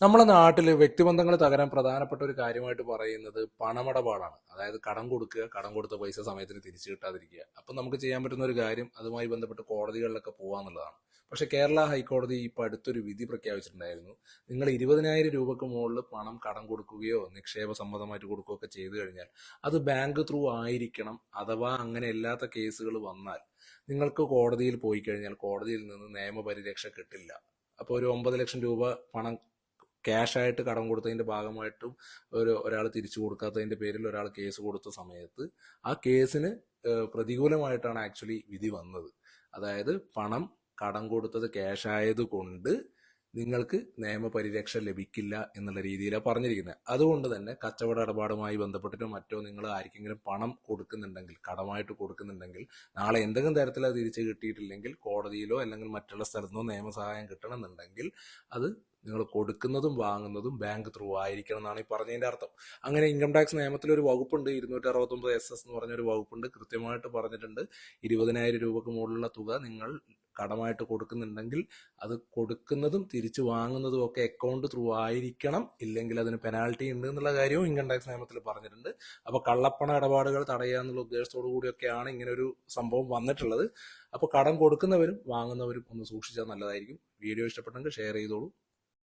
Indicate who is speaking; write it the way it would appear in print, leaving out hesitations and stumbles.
Speaker 1: നമ്മുടെ നാട്ടിൽ വ്യക്തിബന്ധങ്ങൾ തകരാൻ പ്രധാനപ്പെട്ട ഒരു കാര്യമായിട്ട് പറയുന്നത് പണമിടപാടാണ്. അതായത് കടം കൊടുക്കുക, കടം കൊടുത്ത പൈസ സമയത്തിന് തിരിച്ചു കിട്ടാതിരിക്കുക. അപ്പം നമുക്ക് ചെയ്യാൻ പറ്റുന്ന ഒരു കാര്യം അതുമായി ബന്ധപ്പെട്ട് കോടതികളിലൊക്കെ പോകാന്നുള്ളതാണ്. പക്ഷെ കേരള ഹൈക്കോടതി ഇപ്പോൾ അടുത്തൊരു വിധി പ്രഖ്യാപിച്ചിട്ടുണ്ടായിരുന്നു. നിങ്ങൾ 20,000 രൂപക്ക് മുകളിൽ പണം കടം കൊടുക്കുകയോ നിക്ഷേപ സംബന്ധമായിട്ട് കൊടുക്കുകയോ ഒക്കെ ചെയ്തു കഴിഞ്ഞാൽ അത് ബാങ്ക് ത്രൂ ആയിരിക്കണം. അഥവാ അങ്ങനെ അല്ലാത്ത കേസുകൾ വന്നാൽ നിങ്ങൾക്ക് കോടതിയിൽ പോയി കഴിഞ്ഞാൽ കോടതിയിൽ നിന്ന് നിയമപരിരക്ഷ കിട്ടില്ല. അപ്പോൾ ഒരു 9 ലക്ഷം രൂപ പണം ക്യാഷ് ആയിട്ട് കടം കൊടുത്തതിന്റെ ഭാഗമായിട്ടും ഒരാൾ തിരിച്ചു കൊടുക്കാത്തതിന്റെ പേരിൽ ഒരാൾ കേസ് കൊടുത്ത സമയത്ത് ആ കേസിന് പ്രതികൂലമായിട്ടാണ് ആക്ച്വലി വിധി വന്നത്. അതായത് പണം കടം കൊടുത്തത് ക്യാഷ് ആയതുകൊണ്ട് നിങ്ങൾക്ക് നിയമപരിരക്ഷ ലഭിക്കില്ല എന്നുള്ള രീതിയിലാണ് പറഞ്ഞിരിക്കുന്നത്. അതുകൊണ്ട് തന്നെ കച്ചവട ഇടപാടുമായി ബന്ധപ്പെട്ടിട്ടോ മറ്റോ നിങ്ങൾ ആർക്കെങ്കിലും പണം കൊടുക്കുന്നുണ്ടെങ്കിൽ, കടമായിട്ട് കൊടുക്കുന്നുണ്ടെങ്കിൽ, നാളെ എന്തെങ്കിലും തരത്തിൽ അത് തിരിച്ച് കിട്ടിയിട്ടില്ലെങ്കിൽ കോടതിയിലോ അല്ലെങ്കിൽ മറ്റുള്ള സ്ഥലത്തുനിന്നോ നിയമസഹായം കിട്ടണമെന്നുണ്ടെങ്കിൽ അത് നിങ്ങൾ കൊടുക്കുന്നതും വാങ്ങുന്നതും ബാങ്ക് ത്രൂ ആയിരിക്കണം എന്നാണ് ഈ പറഞ്ഞതിന്റെ അർത്ഥം. അങ്ങനെ ഇൻകം ടാക്സ് നിയമത്തിൽ ഒരു വകുപ്പുണ്ട്, 269 എന്ന് പറഞ്ഞൊരു വകുപ്പുണ്ട്. കൃത്യമായിട്ട് പറഞ്ഞിട്ടുണ്ട് 20,000 രൂപക്ക് മുകളിലുള്ള തുക നിങ്ങൾ കടമായിട്ട് കൊടുക്കുന്നുണ്ടെങ്കിൽ അത് കൊടുക്കുന്നതും തിരിച്ചു വാങ്ങുന്നതും ഒക്കെ അക്കൗണ്ട് ത്രൂ ആയിരിക്കണം, ഇല്ലെങ്കിൽ അതിന് പെനാൽറ്റി ഉണ്ട് എന്നുള്ള കാര്യവും ഇൻകം ടാക്സ് നിയമത്തിൽ പറഞ്ഞിട്ടുണ്ട്. അപ്പോൾ കള്ളപ്പണ ഇടപാടുകൾ തടയുക എന്നുള്ള ഉദ്ദേശത്തോടു കൂടിയൊക്കെയാണ് ഇങ്ങനെ ഒരു സംഭവം വന്നിട്ടുള്ളത്. അപ്പോൾ കടം കൊടുക്കുന്നവരും വാങ്ങുന്നവരും ഒന്ന് സൂക്ഷിച്ചാൽ നല്ലതായിരിക്കും. വീഡിയോ ഇഷ്ടപ്പെട്ടെങ്കിൽ ഷെയർ ചെയ്തോളൂ.